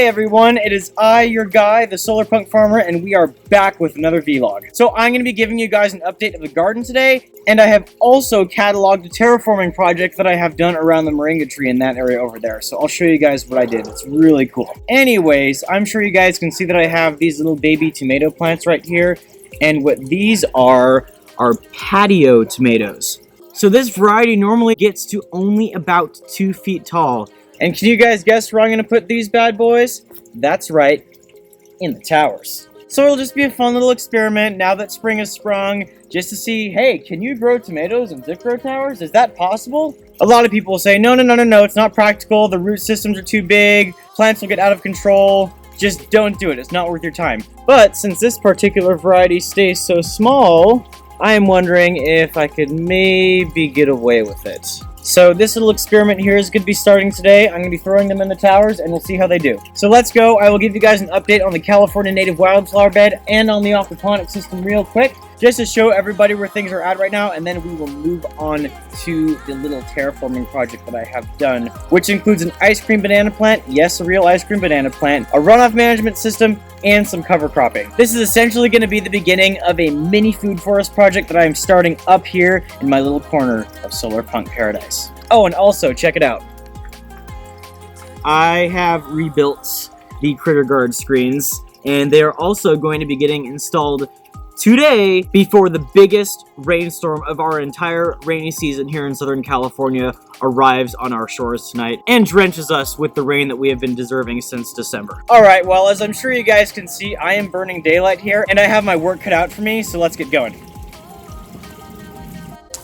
Hey everyone, it is I, your guy, the Solarpunk farmer, and we are back with another vlog. So I'm going to be giving you guys an update of the garden today, and I have also cataloged a terraforming project that I have done around the moringa tree in that area over there. So I'll show you guys what I did. It's really cool. Anyways, I'm sure you guys can see that I have these little baby tomato plants right here, and what these are patio tomatoes. So this variety normally gets to only about 2 feet tall. And can you guys guess where I'm going to put these bad boys? That's right, in the towers. So it'll just be a fun little experiment now that spring has sprung, just to see, hey, can you grow tomatoes in zip grow towers? Is that possible? A lot of people will say, no, it's not practical. The root systems are too big. Plants will get out of control. Just don't do it. It's not worth your time. But since this particular variety stays so small, I am wondering if I could maybe get away with it. So this little experiment here is going to be starting today. I'm going to be throwing them in the towers and we'll see how they do. So let's go. I will give you guys an update on the California native wildflower bed and on the aquaponics system real quick, just to show everybody where things are at right now, and then we will move on to the little terraforming project that I have done, which includes an ice cream banana plant, yes, a real ice cream banana plant, a runoff management system, and some cover cropping. This is essentially going to be the beginning of a mini food forest project that I am starting up here in my little corner of Solarpunk paradise. Oh, and also, check it out. I have rebuilt the critter guard screens, and they are also going to be getting installed today before the biggest rainstorm of our entire rainy season here in Southern California arrives on our shores tonight and drenches us with the rain that we have been deserving since December. Alright, well, as I'm sure you guys can see, I am burning daylight here and I have my work cut out for me, so let's get going.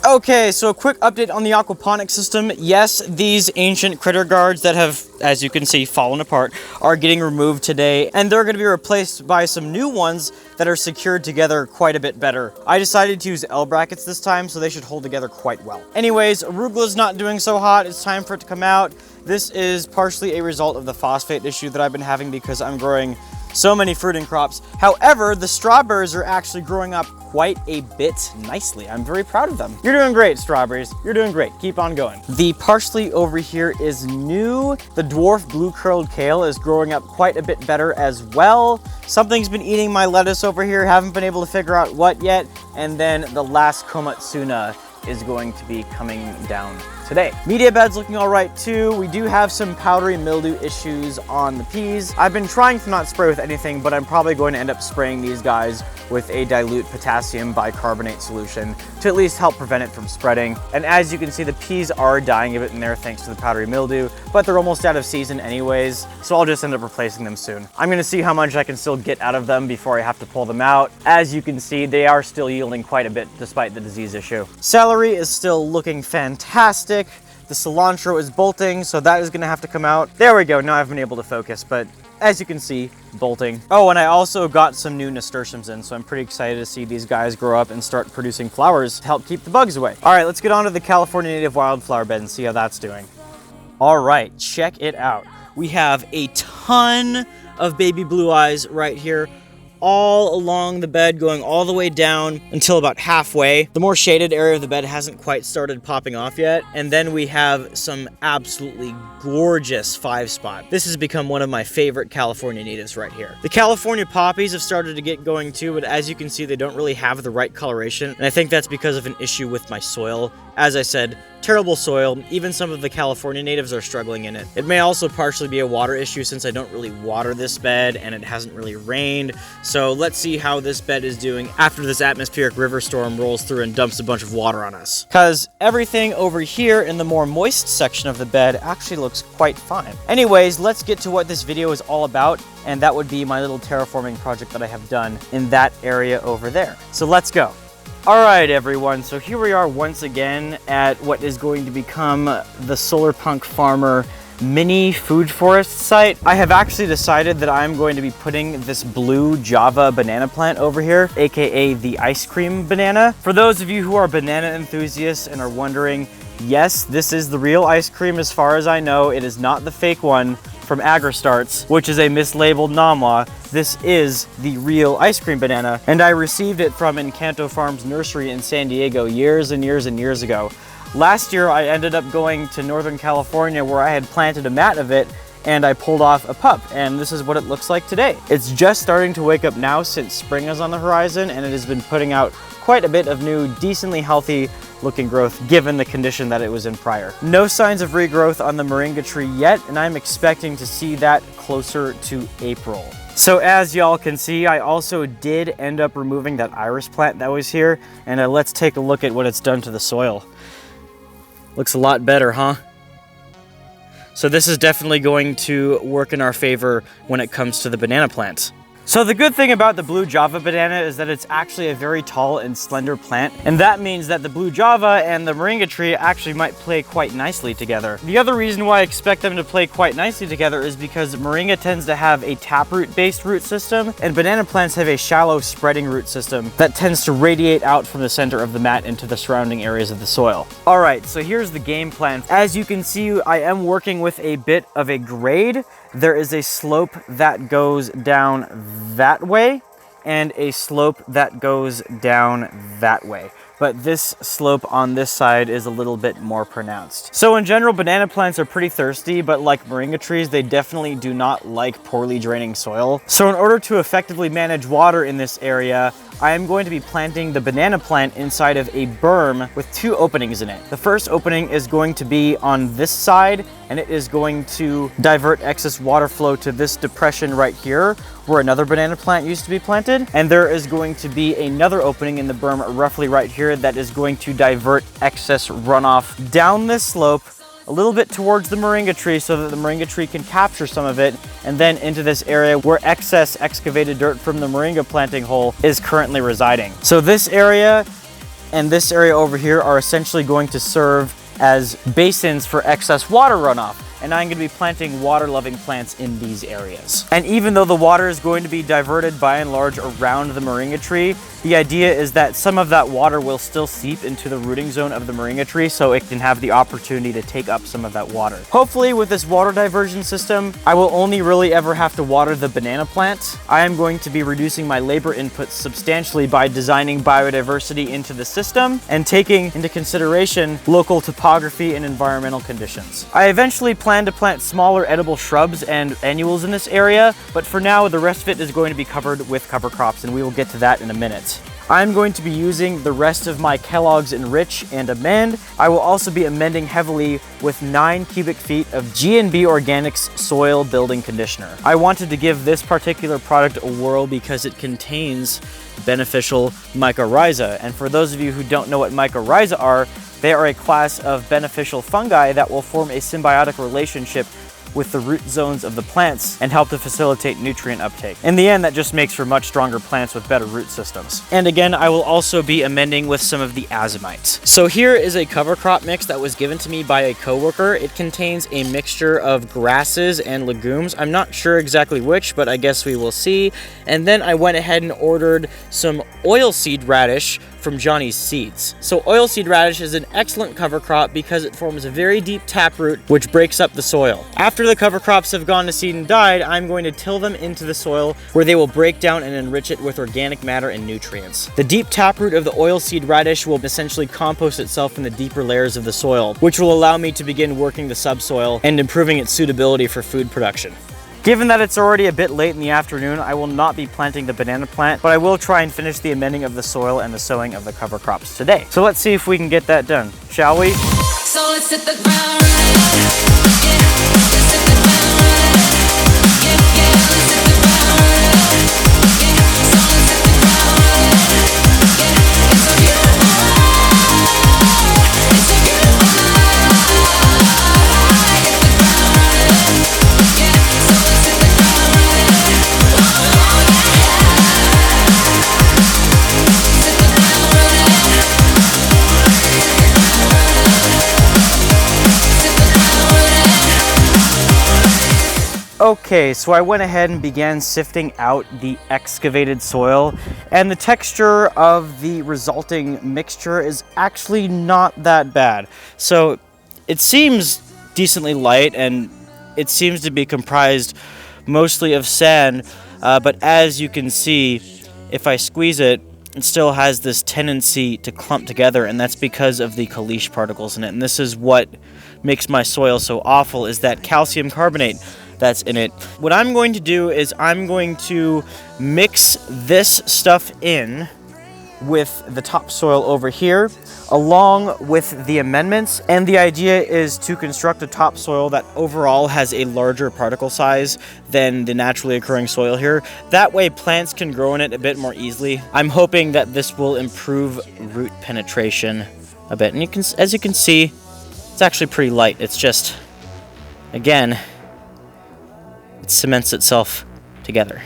Okay, so a quick update on the aquaponics system. Yes, these ancient critter guards that have, as you can see, fallen apart are getting removed today, and they're going to be replaced by some new ones that are secured together quite a bit better. I decided to use L brackets this time, so they should hold together quite well. Anyways, arugula's not doing so hot. It's time for it to come out. This is partially a result of the phosphate issue that I've been having because I'm growing so many fruiting crops. However, the strawberries are actually growing up quite a bit nicely. I'm very proud of them. You're doing great, strawberries. You're doing great. Keep on going. The parsley over here is new. The dwarf blue curled kale is growing up quite a bit better as well. Something's been eating my lettuce over here. Haven't been able to figure out what yet. And then the last komatsuna is going to be coming down today. Media bed's looking all right too. We do have some powdery mildew issues on the peas. I've been trying to not spray with anything, but I'm probably going to end up spraying these guys with a dilute potassium bicarbonate solution to at least help prevent it from spreading. And as you can see, the peas are dying a bit in there thanks to the powdery mildew, but they're almost out of season anyways, so I'll just end up replacing them soon. I'm gonna see how much I can still get out of them before I have to pull them out. As you can see, they are still yielding quite a bit despite the disease issue. Celery is still looking fantastic. The cilantro is bolting, so that is gonna have to come out. There we go, now I've been able to focus, but as you can see, bolting. Oh, and I also got some new nasturtiums in, so I'm pretty excited to see these guys grow up and start producing flowers to help keep the bugs away. All right, let's get on to the California native wildflower bed and see how that's doing. All right, check it out. We have a ton of baby blue eyes right here, all along the bed, going all the way down until about halfway. The more shaded area of the bed hasn't quite started popping off yet. And then we have some absolutely gorgeous 5-spot. This has become one of my favorite California natives right here. The California poppies have started to get going too, but as you can see, they don't really have the right coloration. And I think that's because of an issue with my soil. As I said, terrible soil. Even some of the California natives are struggling in it. It may also partially be a water issue since I don't really water this bed and it hasn't really rained. So let's see how this bed is doing after this atmospheric river storm rolls through and dumps a bunch of water on us. Because everything over here in the more moist section of the bed actually looks quite fine. Anyways, let's get to what this video is all about, and that would be my little terraforming project that I have done in that area over there. So let's go. All right, everyone, so here we are once again at what is going to become the Solarpunk Farmer mini food forest site. I have actually decided that I'm going to be putting this blue Java banana plant over here, aka the ice cream banana. For those of you who are banana enthusiasts and are wondering, yes, this is the real ice cream as far as I know. It is not the fake one from AgriStarts, which is a mislabeled Namwa. This is the real ice cream banana, and I received it from Encanto Farms Nursery in San Diego years and years and years ago. Last year, I ended up going to Northern California where I had planted a mat of it, and I pulled off a pup, and this is what it looks like today. It's just starting to wake up now since spring is on the horizon, and it has been putting out quite a bit of new, decently healthy looking growth given the condition that it was in prior. No signs of regrowth on the moringa tree yet, and I'm expecting to see that closer to April. So as y'all can see, I also did end up removing that iris plant that was here, and let's take a look at what it's done to the soil. Looks a lot better, huh? So this is definitely going to work in our favor when it comes to the banana plants. So the good thing about the blue java banana is that it's actually a very tall and slender plant, and that means that the blue java and the moringa tree actually might play quite nicely together. The other reason why I expect them to play quite nicely together is because moringa tends to have a taproot based root system, and banana plants have a shallow spreading root system that tends to radiate out from the center of the mat into the surrounding areas of the soil. Alright, so here's the game plan. As you can see, I am working with a bit of a grade. There is a slope that goes down that way and a slope that goes down that way. But this slope on this side is a little bit more pronounced. So in general, banana plants are pretty thirsty, but like moringa trees, they definitely do not like poorly draining soil. So in order to effectively manage water in this area, I am going to be planting the banana plant inside of a berm with 2 openings in it. The first opening is going to be on this side, and it is going to divert excess water flow to this depression right here, where another banana plant used to be planted. And there is going to be another opening in the berm roughly right here that is going to divert excess runoff down this slope a little bit towards the moringa tree so that the moringa tree can capture some of it, and then into this area where excess excavated dirt from the moringa planting hole is currently residing. So this area and this area over here are essentially going to serve as basins for excess water runoff, and I'm going to be planting water-loving plants in these areas. And even though the water is going to be diverted by and large around the moringa tree, the idea is that some of that water will still seep into the rooting zone of the moringa tree so it can have the opportunity to take up some of that water. Hopefully with this water diversion system, I will only really ever have to water the banana plant. I am going to be reducing my labor inputs substantially by designing biodiversity into the system and taking into consideration local topography and environmental conditions. I eventually plan to plant smaller edible shrubs and annuals in this area, but for now the rest of it is going to be covered with cover crops, and we will get to that in a minute. I'm going to be using the rest of my Kellogg's Enrich and Amend. I will also be amending heavily with 9 cubic feet of G&B Organics Soil Building Conditioner. I wanted to give this particular product a whirl because it contains beneficial mycorrhiza, and for those of you who don't know what mycorrhiza are, they are a class of beneficial fungi that will form a symbiotic relationship with the root zones of the plants and help to facilitate nutrient uptake. In the end, that just makes for much stronger plants with better root systems. And again, I will also be amending with some of the azimites. So here is a cover crop mix that was given to me by a coworker. It contains a mixture of grasses and legumes. I'm not sure exactly which, but I guess we will see. And then I went ahead and ordered some oilseed radish from Johnny's Seeds. So oilseed radish is an excellent cover crop because it forms a very deep taproot which breaks up the soil. After the cover crops have gone to seed and died, I'm going to till them into the soil where they will break down and enrich it with organic matter and nutrients. The deep taproot of the oilseed radish will essentially compost itself in the deeper layers of the soil, which will allow me to begin working the subsoil and improving its suitability for food production. Given that it's already a bit late in the afternoon, I will not be planting the banana plant, but I will try and finish the amending of the soil and the sowing of the cover crops today. So let's see if we can get that done, shall we? So let's hit the ground running. Yeah, let's hit the ground running. Yeah, let's hit the ground running. Yeah, so let's hit the ground running. Yeah, it's a beautiful night. It's a beautiful night. Hit the ground running. Yeah, so let's hit the ground running. Oh, yeah. Hit the ground running. Okay, so I went ahead and began sifting out the excavated soil, and the texture of the resulting mixture is actually not that bad. So it seems decently light, and it seems to be comprised mostly of sand, but as you can see, if I squeeze it, it still has this tendency to clump together, and that's because of the caliche particles in it. And this is what makes my soil so awful, is that calcium carbonate. that's in it. What I'm going to do is I'm going to mix this stuff in with the topsoil over here, along with the amendments. And the idea is to construct a topsoil that overall has a larger particle size than the naturally occurring soil here. That way plants can grow in it a bit more easily. I'm hoping that this will improve root penetration a bit. And as you can see, it's actually pretty light. It's just, again, it cements itself together.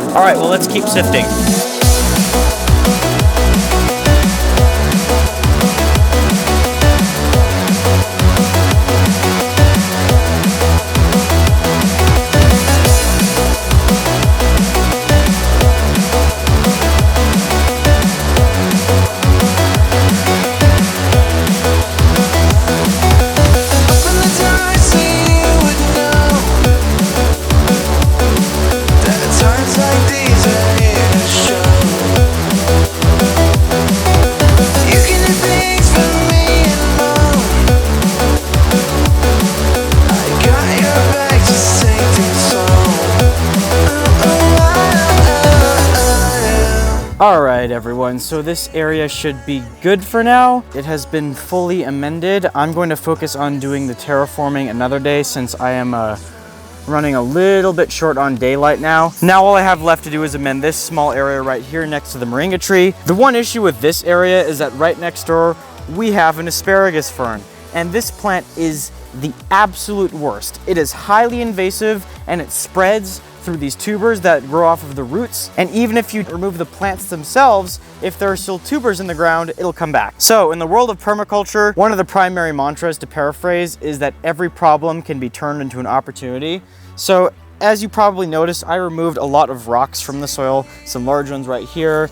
All right, well, let's keep sifting. Alright everyone, so this area should be good for now. It has been fully amended. I'm going to focus on doing the terraforming another day since I am running a little bit short on daylight now. Now all I have left to do is amend this small area right here next to the moringa tree. The one issue with this area is that right next door we have an asparagus fern, and this plant is the absolute worst. It is highly invasive and it spreads through these tubers that grow off of the roots. And even if you remove the plants themselves, if there are still tubers in the ground, it'll come back. So in the world of permaculture, one of the primary mantras, to paraphrase, is that every problem can be turned into an opportunity. So as you probably noticed, I removed a lot of rocks from the soil, some large ones right here,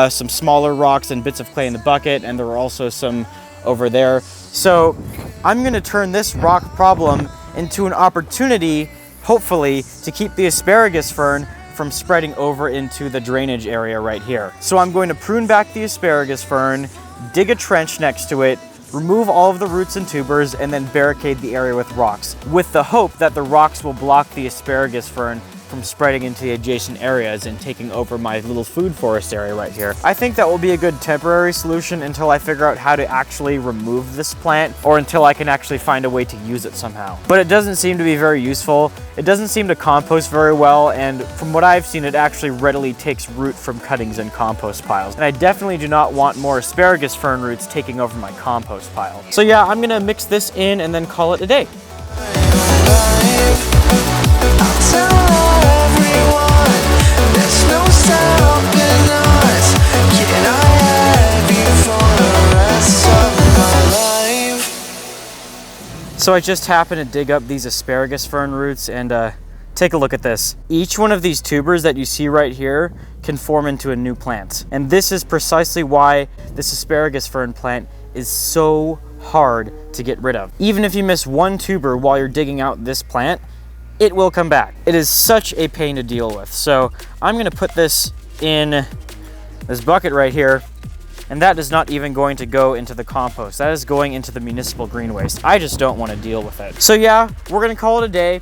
some smaller rocks and bits of clay in the bucket, and there were also some over there. So I'm gonna turn this rock problem into an opportunity, hopefully, to keep the asparagus fern from spreading over into the drainage area right here. So I'm going to prune back the asparagus fern, dig a trench next to it, remove all of the roots and tubers, and then barricade the area with rocks, with the hope that the rocks will block the asparagus fern from spreading into the adjacent areas and taking over my little food forest area right here. I think that will be a good temporary solution until I figure out how to actually remove this plant, or until I can actually find a way to use it somehow. But it doesn't seem to be very useful. It doesn't seem to compost very well, and from what I've seen, it actually readily takes root from cuttings and compost piles. And I definitely do not want more asparagus fern roots taking over my compost pile. So yeah, I'm gonna mix this in and then call it a day. So I just happened to dig up these asparagus fern roots and take a look at this. Each one of these tubers that you see right here can form into a new plant. And this is precisely why this asparagus fern plant is so hard to get rid of. Even if you miss one tuber while you're digging out this plant, it will come back. It is such a pain to deal with. So I'm gonna put this in this bucket right here, and that is not even going to go into the compost. That is going into the municipal green waste. I just don't want to deal with it. So yeah, we're gonna call it a day.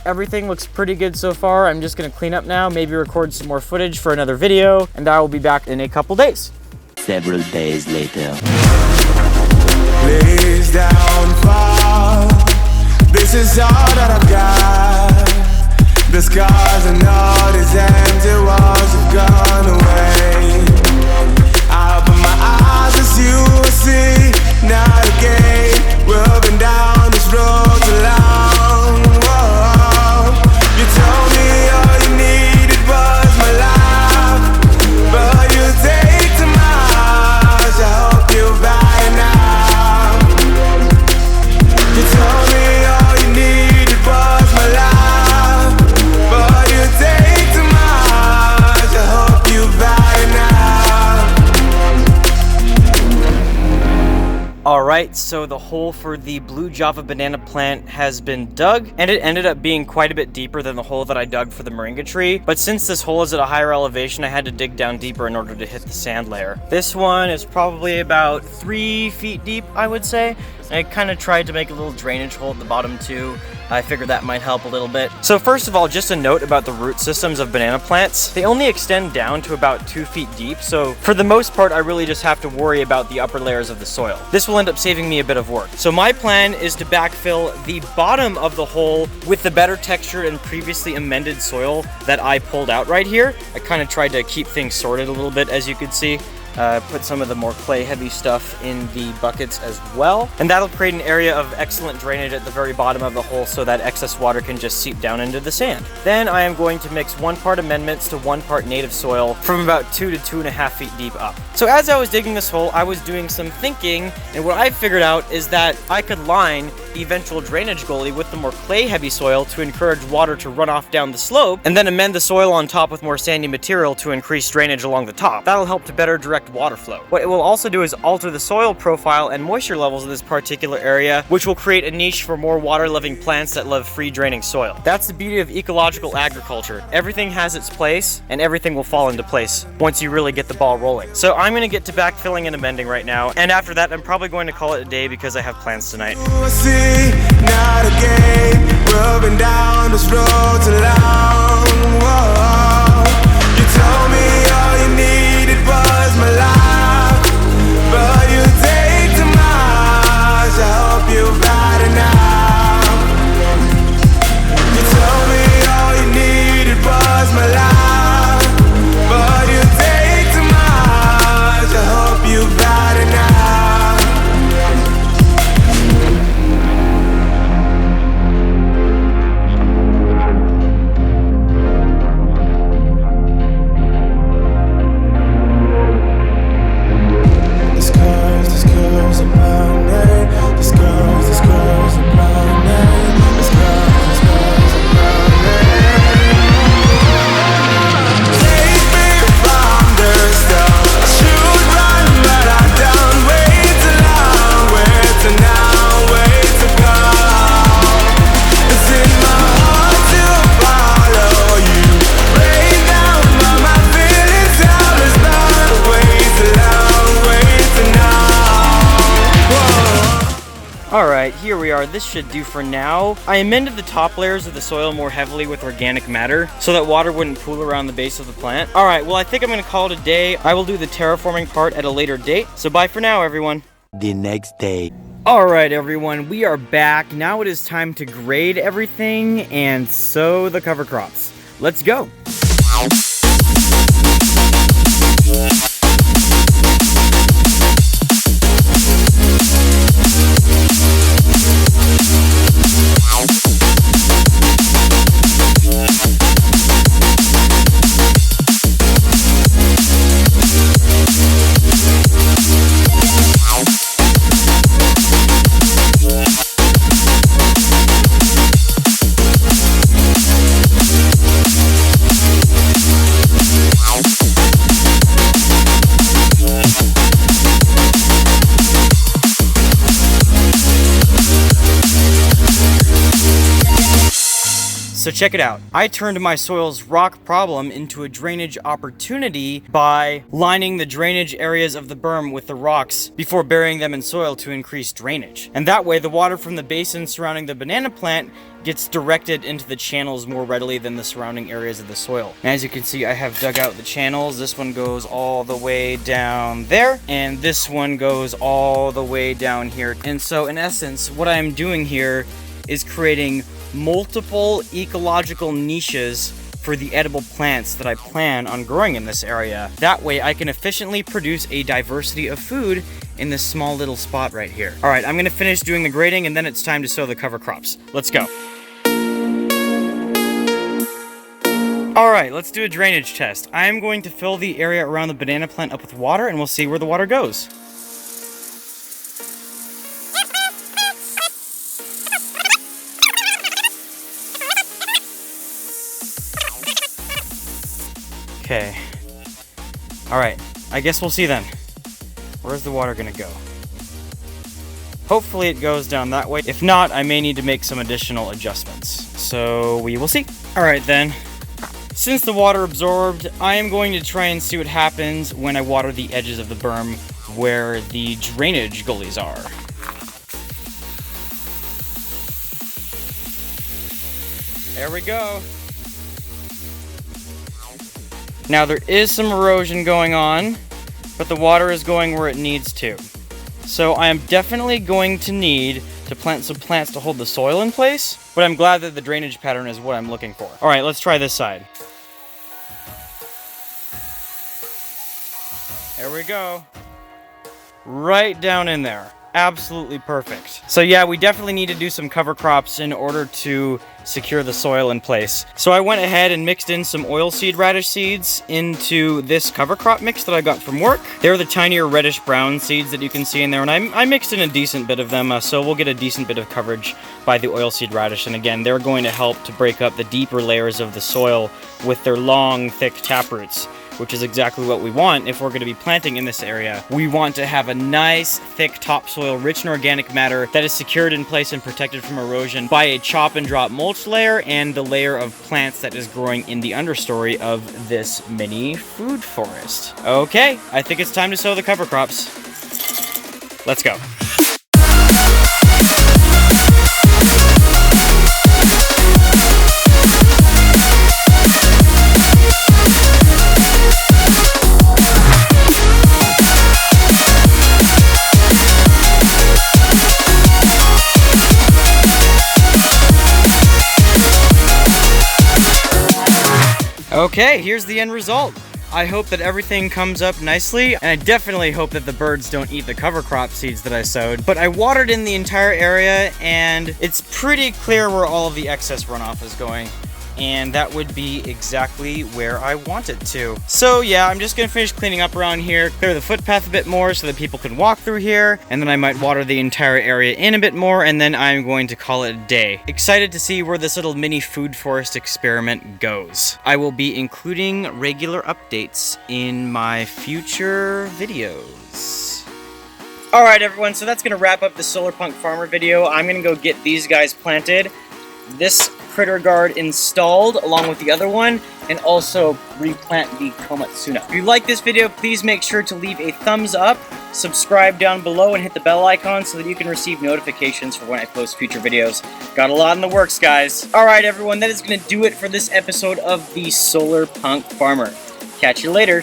Everything looks pretty good so far. I'm just gonna clean up now, maybe record some more footage for another video, and I will be back in a couple days. Several days later. Please don't fall. This is all that I've got. The scars and all these empty walls have gone away. I open my eyes as you will see. Not again. We've been down this road too long. Whoa. You told me all you needed was my life, but you take too much. I hope you buy now. You told me all you needed was my life, but you take too much. I hope you buy now. Alright, so the hole for the blue Java banana plant has been dug, and it ended up being quite a bit deeper than the hole that I dug for the moringa tree. But since this hole is at a higher elevation, I had to dig down deeper in order to hit the sand layer. This one is probably about 3 feet deep, I would say. I kind of tried to make a little drainage hole at the bottom too. I figured that might help a little bit. So first of all, just a note about the root systems of banana plants. They only extend down to about 2 feet deep, so for the most part, I really just have to worry about the upper layers of the soil. This will end up saving me a bit of work. So my plan is to backfill the bottom of the hole with the better textured and previously amended soil that I pulled out right here. I kind of tried to keep things sorted a little bit, as you could see. Put some of the more clay heavy stuff in the buckets as well. And that'll create an area of excellent drainage at the very bottom of the hole so that excess water can just seep down into the sand. Then I am going to mix 1 part amendments to 1 part native soil from about 2 to 2.5 feet deep up. So as I was digging this hole, I was doing some thinking, and what I figured out is that I could line the eventual drainage gully with the more clay heavy soil to encourage water to run off down the slope, and then amend the soil on top with more sandy material to increase drainage along the top. That'll help to better direct water flow. What it will also do is alter the soil profile and moisture levels of this particular area, which will create a niche for more water-loving plants that love free draining soil. That's the beauty of ecological agriculture. Everything has its place, and everything will fall into place once you really get the ball rolling. So I'm gonna get to backfilling and amending right now, and after that I'm probably going to call it a day because I have plans tonight. See, not again, rubbing down this road too long. Whoa. You told me all you needed was my life, but you take too much. I hope you've had enough. You told me all you needed was my life, but you take too much. I hope you've had enough. Alright, here we are. This should do for now. I amended the top layers of the soil more heavily with organic matter so that water wouldn't pool around the base of the plant. Alright, well I think I'm going to call it a day. I will do the terraforming part at a later date. So bye for now, everyone. The next day. Alright everyone, we are back. Now it is time to grade everything and sow the cover crops. Let's go. So check it out. I turned my soil's rock problem into a drainage opportunity by lining the drainage areas of the berm with the rocks before burying them in soil to increase drainage. And that way, the water from the basin surrounding the banana plant gets directed into the channels more readily than the surrounding areas of the soil. And as you can see, I have dug out the channels. This one goes all the way down there, and this one goes all the way down here. And so in essence, what I'm doing here is creating multiple ecological niches for the edible plants that I plan on growing in this area. That way I can efficiently produce a diversity of food in this small little spot right here. All right, I'm gonna finish doing the grading and then it's time to sow the cover crops. Let's go. All right, let's do a drainage test. I am going to fill the area around the banana plant up with water and we'll see where the water goes. Okay. Alright, I guess we'll see then. Where's the water gonna go? Hopefully it goes down that way. If not, I may need to make some additional adjustments. So we will see. Alright then. Since the water absorbed, I am going to try and see what happens when I water the edges of the berm where the drainage gullies are. There we go. Now there is some erosion going on, but the water is going where it needs to. So I am definitely going to need to plant some plants to hold the soil in place, but I'm glad that the drainage pattern is what I'm looking for. All right, let's try this side. There we go. Right down in there. Absolutely perfect. So yeah, we definitely need to do some cover crops in order to secure the soil in place. So I went ahead and mixed in some oilseed radish seeds into this cover crop mix that I got from work. They're the tinier reddish brown seeds that you can see in there, and I mixed in a decent bit of them, so we'll get a decent bit of coverage by the oilseed radish. And again, they're going to help to break up the deeper layers of the soil with their long, thick taproots, which is exactly what we want if we're going to be planting in this area. We want to have a nice, thick topsoil, rich in organic matter that is secured in place and protected from erosion by a chop and drop mulch layer and the layer of plants that is growing in the understory of this mini food forest. Okay, I think it's time to sow the cover crops. Let's go. Okay, here's the end result. I hope that everything comes up nicely, and I definitely hope that the birds don't eat the cover crop seeds that I sowed. But I watered in the entire area, and it's pretty clear where all of the excess runoff is going. And that would be exactly where I want it to. So yeah, I'm just gonna finish cleaning up around here, clear the footpath a bit more so that people can walk through here, and then I might water the entire area in a bit more, and then I'm going to call it a day. Excited to see where this little mini food forest experiment goes. I will be including regular updates in my future videos. Alright everyone, so that's gonna wrap up the Solarpunk farmer video. I'm gonna go get these guys planted, this critter guard installed along with the other one, and also replant the komatsuna. If you like this video, please make sure to leave a thumbs up, subscribe down below, and hit the bell icon so that you can receive notifications for when I post future videos. Got a lot in the works, guys. Alright everyone, that is going to do it for this episode of the Solarpunk Farmer. Catch you later.